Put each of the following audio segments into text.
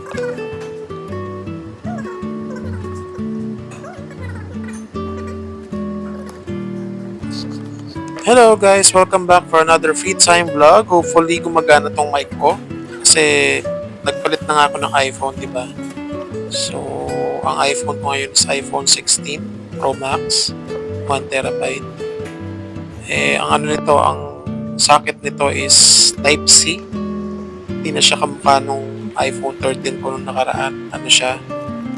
Hello guys! Welcome back for another free time vlog. Hopefully gumagana tong mic ko. Kasi nagpalit na nga ako ng iPhone, di ba? So, ang iPhone ko ngayon is iPhone 16 Pro Max, 1TB. Ang ano nito, ang socket nito is Type-C. Hindi na siya kamukha nung iPhone 13 ko nung nakaraan. Ano siya?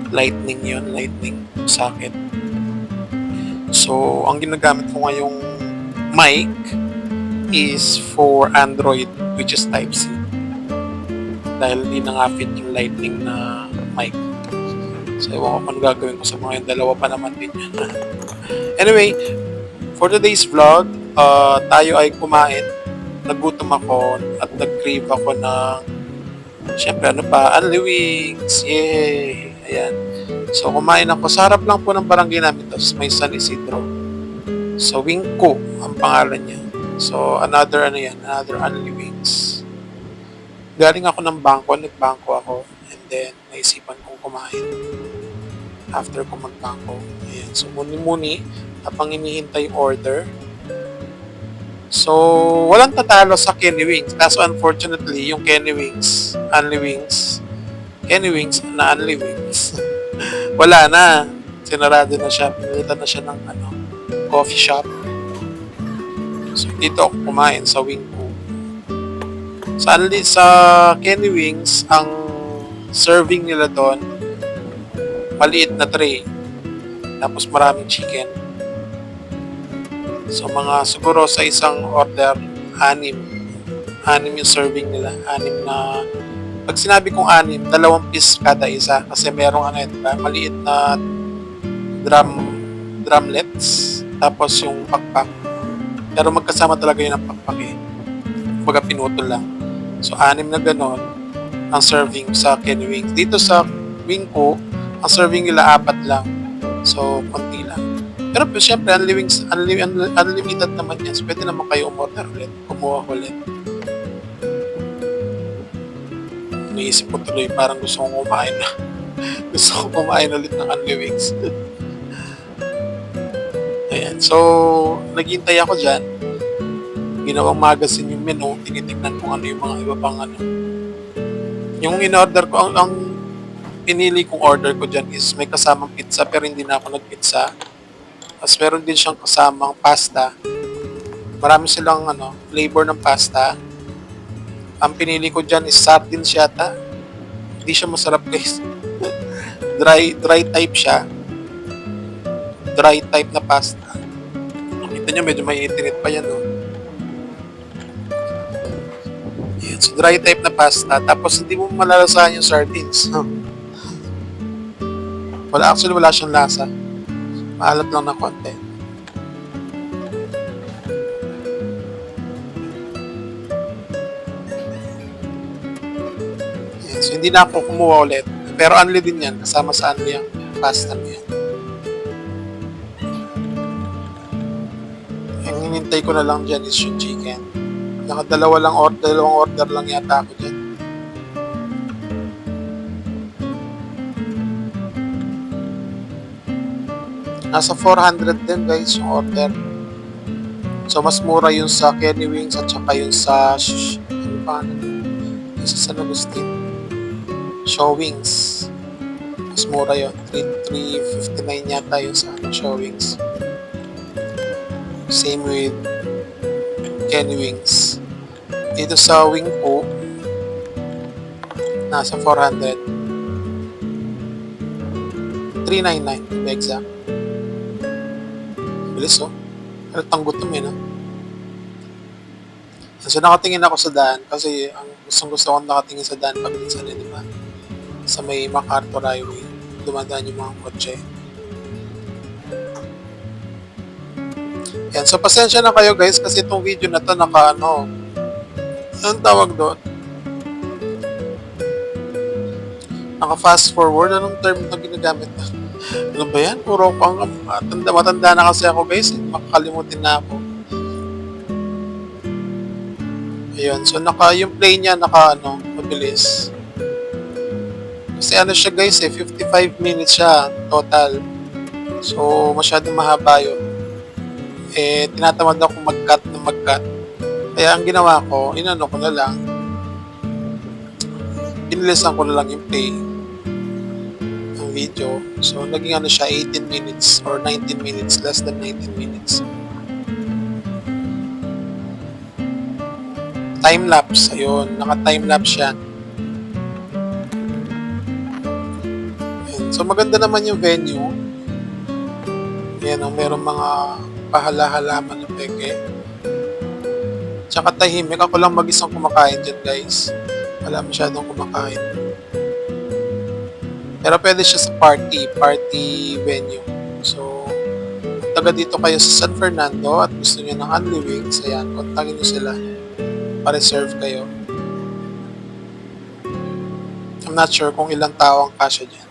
Lightning yun, Lightning socket. So, ang ginagamit ko ngayong mic is for Android, which is Type-C. Dahil hindi na nga fit yung Lightning na mic. So, ewan ko kung gagawin ko sa mga yung dalawa pa naman din yan. Anyway, for today's vlog, tayo ay kumain. Nagutom ako at nag-crave ako ng syempre ano pa, Unli Wings. Yay! Ayan. So, kumain ako. Sa harap lang po ng barangay namin to, may San Isidro. So, Wingko ang pangalan niya. So, another Unli Wings. Galing ako ng bangko, nagbangko ako. And then, naisipan kong kumain. After ko magbangko. Ayan. So, muni-muni, habang hinihintay yung order. So, walang tatalo sa Kenny Wings. Kaso, unfortunately, yung Kenny Wings, Unli Wings, wala na. Sinarado na siya. Pinilitan na siya ng coffee shop. So, dito ako kumain sa Wingko. Sa Kenny Wings, ang serving nila doon, maliit na tray. Tapos maraming chicken. So, siguro sa isang order, 6 yung serving nila. 6 na, pag sinabi kong 6, 2 piece kada isa. Kasi merong maliit na drumlets. Tapos yung pakpak. Pero magkasama talaga yun ang pakpak eh. Baga pinutol lang. So, 6 na ganon ang serving sa Kenny Wings. Dito sa Wingko, ang serving nila 4 lang. So, konti lang. Pero syempre, Unli Wings, unlimited naman yan. So, pwede naman kayo umorder ulit. Kumuha ulit. Naisip ko tuloy, parang gusto kong kumain na. Gusto kong kumain ulit ng Unli Wings. Ayan. So, naghintay ako dyan. Ginawang magazine yung menu. Tinitignan ko ano yung mga iba pang ano. Yung in-order ko, ang pinili kong order ko dyan is may kasamang pizza pero hindi na ako nagpizza. Tapos meron din siyang kasamang pasta. Marami silang flavor ng pasta. Ang pinili ko dyan is sardines yata. Hindi siya masarap guys. dry type siya. Dry type na pasta. Nakita nyo, medyo mainit-init pa yan, no? Yan. So, dry type na pasta. Tapos, hindi mo malalasahan yung sardines. Wala siyang lasa. Maalat lang na konti. Yan. So, hindi na ako kumuha ulit. Pero unli din yan. Kasama sa unli yung pasta niya. Ang hinintay ko na lang dyan is yung chicken. Dalawang order lang yata ako dyan. Nasa 400 din guys yung order. So mas mura yung sa Kenny Wings at saka yung sa yung sa San Agustin Show Wings. Mas mura yun. 359 yata yung sa Show Wings. Same with Kenny Wings. Dito sa Wingko, nasa 400. 399 to be exact. Bilis oh. Pero tanggutom no? So nakatingin ako sa daan kasi ang gusto kong nakatingin sa daan pag minsan di ba? Sa may MacArthur Highway, dumadaan yung mga kotse. Yan, so pasensya na kayo guys kasi itong video na to anong tawag doon? Naka fast forward, anong term na ginagamit na? Ano ba yan? Puro pang matanda na kasi ako guys, makakalimutin na ako. Ayun, so yung play niya mabilis. Kasi ano siya guys 55 minutes siya total. So, masyadong mahaba yun. Tinatamad ako mag-cut na mag-cut. Kaya ang ginawa ko, inano ko na lang, binilisan ko na lang yung play ng video. So, naging ano siya, 18 minutes or 19 minutes, less than 19 minutes. Time-lapse, ayun, naka-time-lapse yan. Ayun. So, maganda naman yung venue. Ayan, merong mga pahala-halaman na peke. Tsaka tahimik. Ako lang mag-isang kumakain dyan, guys. Wala masyadong kumakain. Pero pwede siya sa party venue. So, kung taga dito kayo sa San Fernando at gusto niyo ng Unli Wings, ayan, kontakin niyo sila. Pa-reserve kayo. I'm not sure kung ilang tao ang kasya dyan.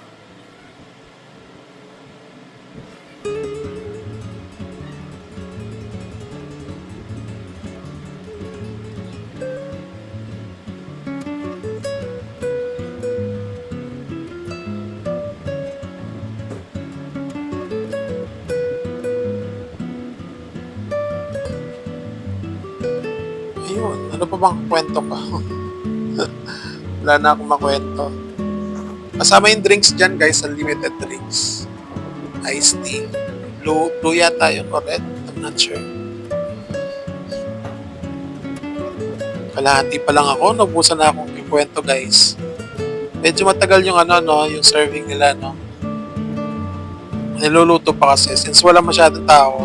Ayun, ano pa bang kwento ko? Wala na akong makwento. Kasama yung drinks dyan guys, unlimited drinks. Iced tea. Blue yata yun or red, I'm not sure. Kalahati pa lang ako, naubusan na akong ikwento guys. Medyo matagal yung yung serving nila, no? Niluluto pa kasi, since wala masyadong tao,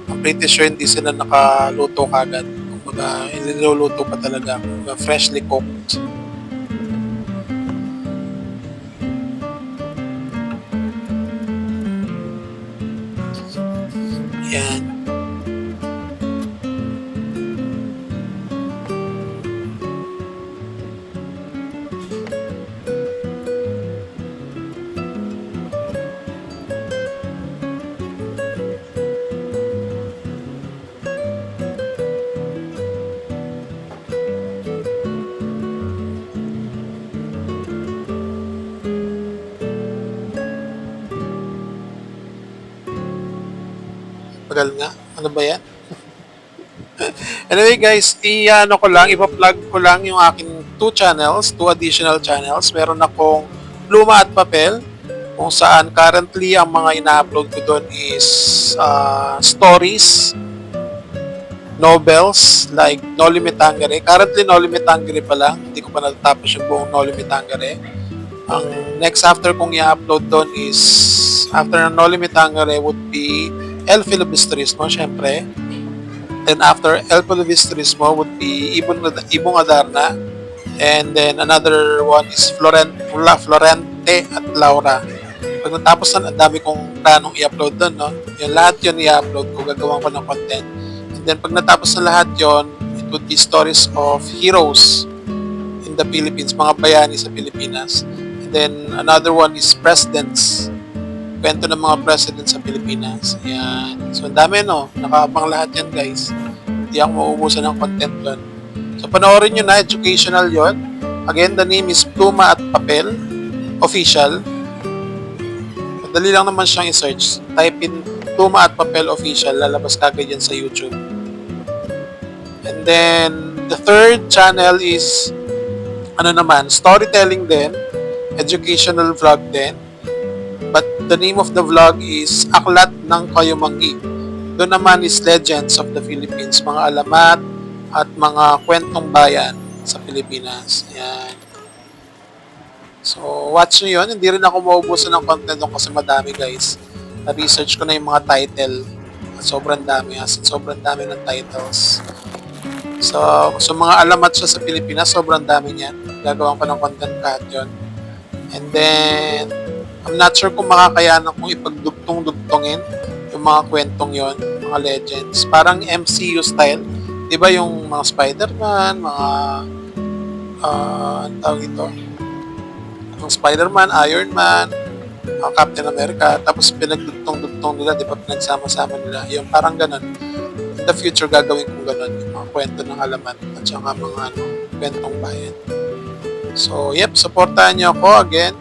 I'm pretty sure hindi sila nakaluto kagad. Kumbaga, niluluto pa talaga. Kumbaga, freshly cooked. Yan. Tagal nga. Ano ba yan? Anyway guys, ipa-plug ko lang yung aking 2 additional channels. Meron akong Pluma at Papel, kung saan currently ang mga ina-upload ko doon is stories, novels, like Noli Me Tangere. Currently, Noli Me Tangere pa lang. Hindi ko pa natatapos yung buong Noli Me Tangere. Ang next after kong i-upload doon is, after ng Noli Me Tangere would be El Filibusterismo, syempre. Then after El Filibusterismo would be Ibong Adarna. And then another one is Florente at Laura. Pag natapos na, ang dami kong planong i-upload doon, no? Yung lahat yun i-upload ko, gagawin ko ng content. And then pag natapos na lahat yun, it would be stories of heroes in the Philippines, mga bayani sa Pilipinas. And then another one is presidents. Kwento ng mga president sa Pilipinas. Ayan. So, ang dami, no? Nakaabang lahat yan, guys. Hindi ako mauubusan ng content doon. So, panoorin nyo na. Educational yon. Again, the name is Pluma at Papel Official. Madali lang naman siyang i-search. Type in Pluma at Papel Official. Lalabas kagad yan sa YouTube. And then, the third channel is, storytelling din. Educational vlog din. But the name of the vlog is Aklat ng Kayumanggi. Doon naman is Legends of the Philippines, mga alamat at mga kwentong bayan sa Pilipinas. Ayan. So, watch nyo yun. Hindi rin ako maubusan ng content doon kasi madami guys. Na-research ko na yung mga title. Sobrang dami. Sobrang dami ng titles. So mga alamat siya sa Pilipinas, sobrang dami niyan. Gagawin ko ng content kahit yun. And then, I'm not sure kung makakayanan kong ipagdugtong-dugtongin yung mga kwentong yon, mga legends. Parang MCU style. Di ba yung mga Spider-Man, mga ano tawag ito? Yung Spider-Man, Iron Man, Captain America, tapos pinagdugtong-dugtong nila, di ba pinagsama-sama nila. Yung parang ganun. In the future, gagawin kong ganun. Yung mga kwento ng alamat at saka mga kwentong bayan. So, supportahan niyo ako again.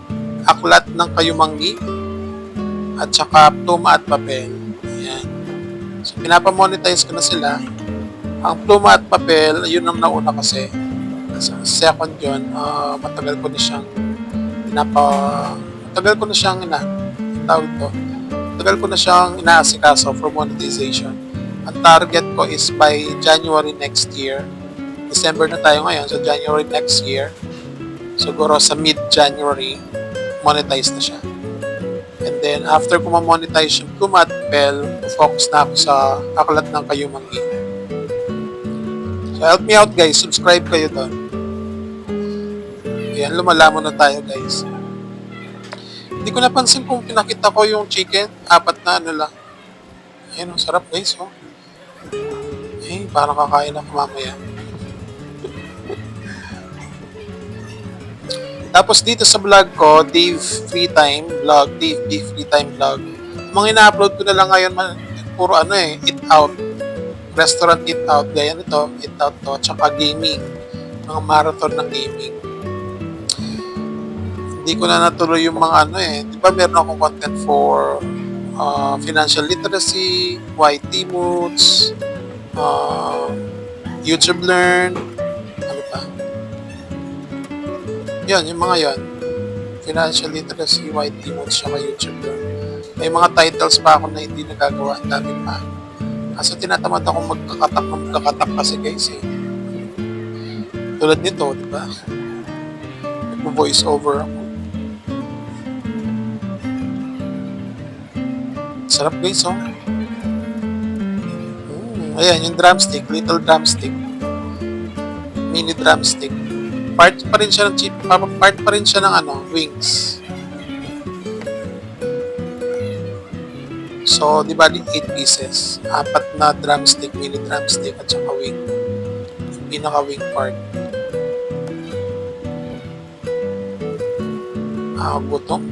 aklat ng kayumanggi, at saka pluma at papel. Ayan. So, pinapamonetize ko na sila. Ang pluma at papel, yun ang nauna kasi. So, second yun, matagal ko na siyang matagal ko na siyang tawag to. Matagal ko na siyang inaasikaso for monetization. Ang target ko is by January next year. December na tayo ngayon, so January next year. Siguro sa mid-January, monetize na siya. And then, after ko ma-monetize yung pluma at papel, focus na ako sa aklat ng kayumanggi. So, help me out guys. Subscribe kayo doon. Ayan, lumalamon na tayo guys. Hindi ko napansin kung pinakita ko yung chicken. 4 na lang. Ayan, ang sarap guys. Oh. Eh, parang kakain ako mamaya. Tapos dito sa vlog ko, Dave Free Time Vlog, Dave B Free Time Vlog. Mga ina-upload ko na lang ngayon, puro eat out. Restaurant eat out, gaya nito, eat out to, tsaka gaming. Mga marathon ng gaming. Hindi ko na natuloy yung mga di ba meron akong content for financial literacy, YT Moods, YouTube Learn, ano pa? Yan, yung mga yan. Financial literacy, YT Moods, saka YouTube Learn. May mga titles pa ako na hindi nagagawa, ang dami pa. Kasi tinatamad akong magkakatak kasi guys Tulad nito, di ba? Nagpo-voice over ako. Sarap guys, oh. Ayan, yung drumstick, little drumstick. Mini drumstick. Part pa rin siya ng wings. So, di ba 8 pieces? 4 na drumstick, mini drumstick, at saka wing. Yung pinaka-wing part. Gutom.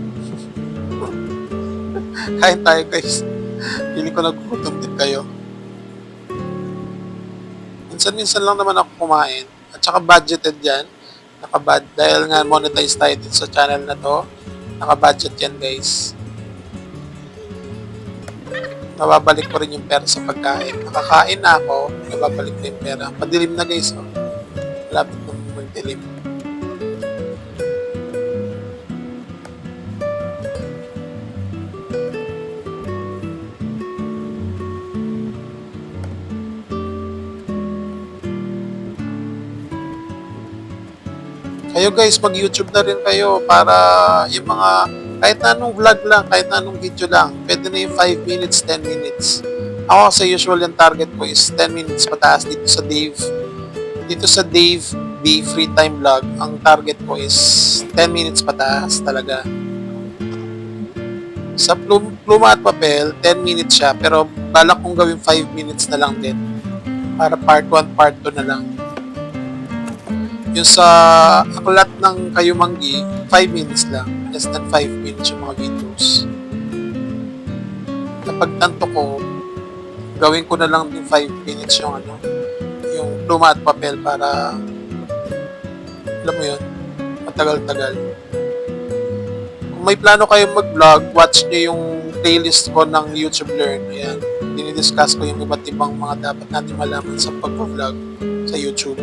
Kain tayo guys. Feeling ko nagugutom din kayo. Minsan-minsan lang naman ako kumain. At saka budgeted yan. Dahil nga monetize tayo dito sa channel na to. Naka-budget yan guys. Nababalik ko rin yung pera sa pagkain. Nakakain na ako, nababalik ko yung pera. Padilim na guys. Oh. Malapit na magdilim. Kayo guys, mag-YouTube na rin kayo para yung mga, kahit na anong vlog lang, kahit na anong video lang, pwede na yung 5 minutes, 10 minutes. Ako kasi usual yung target ko is 10 minutes pataas dito sa Dave. Dito sa Dave B Free Time Vlog, ang target ko is 10 minutes pataas talaga. Sa pluma at papel, 10 minutes siya, pero balak kong gawin 5 minutes na lang din. Para part 1, part 2 na lang. Yung sa aklat ng kayumanggi, 5 minutes lang. Less than 5 minutes yung mga videos. Kapag tanto ko, gawin ko na lang din 5 minutes yung yung pluma at papel para alam mo yun, matagal-tagal. Kung may plano kayong mag-vlog, watch nyo yung playlist ko ng YouTube Learn. Ayan, dinidiscuss ko yung iba't ibang mga dapat natin malaman sa pag-vlog sa YouTube.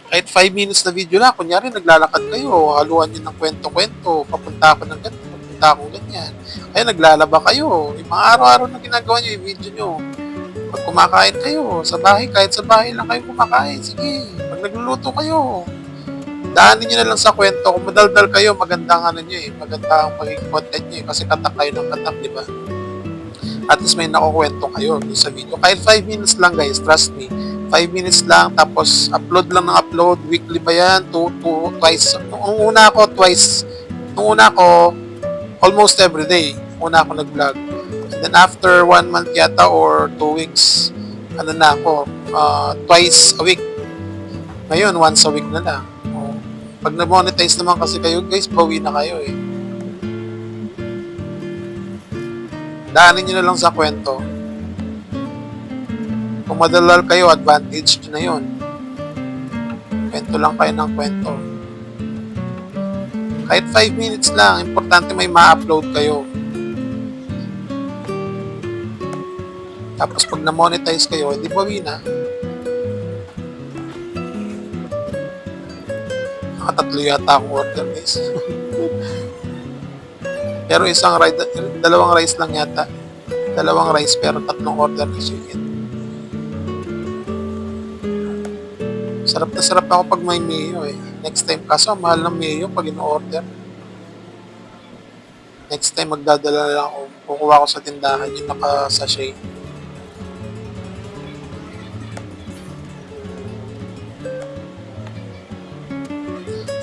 Kahit 5 minutes na video na, kunyari naglalakad kayo, haluan nyo ng kwento-kwento, papunta ako ng ganito, papunta ako ganyan. Kaya naglalaba kayo, yung mga araw-araw na ginagawa nyo, yung video nyo. Pag kumakain kayo, sa bahay, kahit sa bahay lang kayo kumakain, sige. Pag nagluluto kayo, daanin nyo na lang sa kwento. Kung madaldal kayo, magandang magandang magiging content nyo kasi katak kayo ng katak, di ba? At least may nakukwento kayo sa video. Kahit 5 minutes lang guys, trust me. 5 minutes lang, tapos upload lang ng upload. Weekly ba yan? Twice. Nung una ko, almost every day. Una ako nag-vlog. And then after 1 month yata or 2 weeks, twice a week. Ngayon, once a week na lang. Pag na-monetize naman kasi kayo, guys, bawi na kayo eh. Daanin nyo na lang sa kwento. Kung madalal kayo, advantage nyo na yun. Kwento lang kayo ng kwento. Kahit 5 minutes lang, importante may ma-upload kayo. Tapos pag na-monetize kayo, hindi bawi na. Nakatatlo yata akong order, guys. Pero dalawang rice lang yata. Dalawang rice pero tatlong order na chicken. Sarap na sarap ako pag may mayo eh. Next time, kaso mahal ng mayo pag in-order. Next time magdadala lang ako. Kukuha ko sa tindahan yung naka-sachet.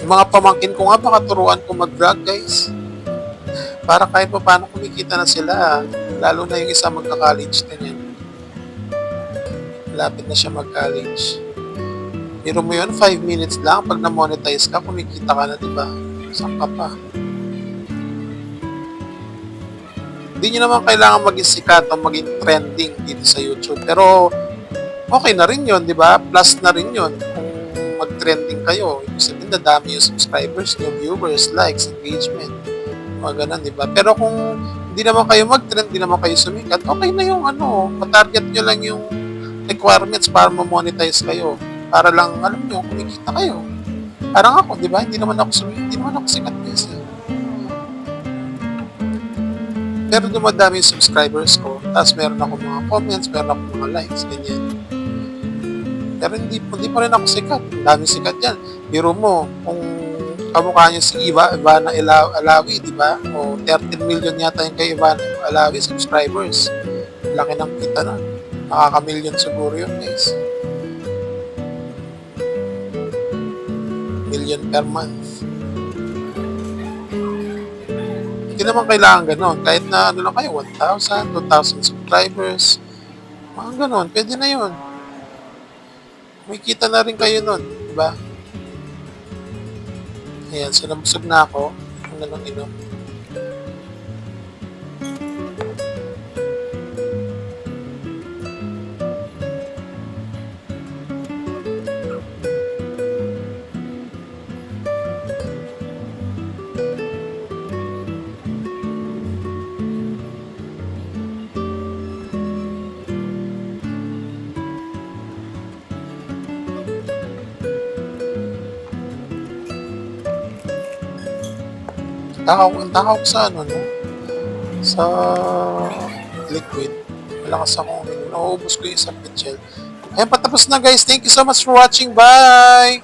Yung mga pamangkin ko nga, baka turuan ko mag-vlog, guys. Para kahit pa paano kumikita na sila. Lalo na yung isa magka-college na yan. Lapit na siya mag-college. Pero mo yun, 5 minutes lang. Pag na-monetize ka, kumikita ka na, diba? Saan ka pa? Hindi nyo naman kailangan maging sikat o maging trending dito sa YouTube. Pero, okay na rin yun, diba? Plus na rin yun. Kung mag-trending kayo, ibig sabihin, dadami yung subscribers nyo, viewers, likes, engagement. Mga ganun, diba? Pero kung hindi naman kayo mag-trend, hindi naman kayo sumikat, okay na yung matarget nyo lang yung requirements para ma-monetize kayo. Para lang, alam nyo, kumikita kayo. Parang ako, di ba? Hindi naman ako sikat guys. Pero dumadami yung subscribers ko. Tapos meron ako mga comments, meron ako mga likes, ganyan. Pero hindi pa rin ako sikat. Dami sikat yan. Biro mo, kung kamukha niyo si Ivana Alawi, di ba? O 13 million yata yung kay Ivana Alawi subscribers. Laki ng kita na. Nakaka-million siguro yun, guys. Million per month. Hindi naman kailangan ganon. Kahit na ano lang kayo, 1,000, 2,000 subscribers. Mga ganon, pwede na yun. May kita na rin kayo nun, diba? Ayan, so nabusog na ako. Ano na lang inom. Takaw ko sa no? Sa liquid. Malakas ako uminom. Nauubos ko yung isang pitchel. Ayan, patapos na guys. Thank you so much for watching. Bye!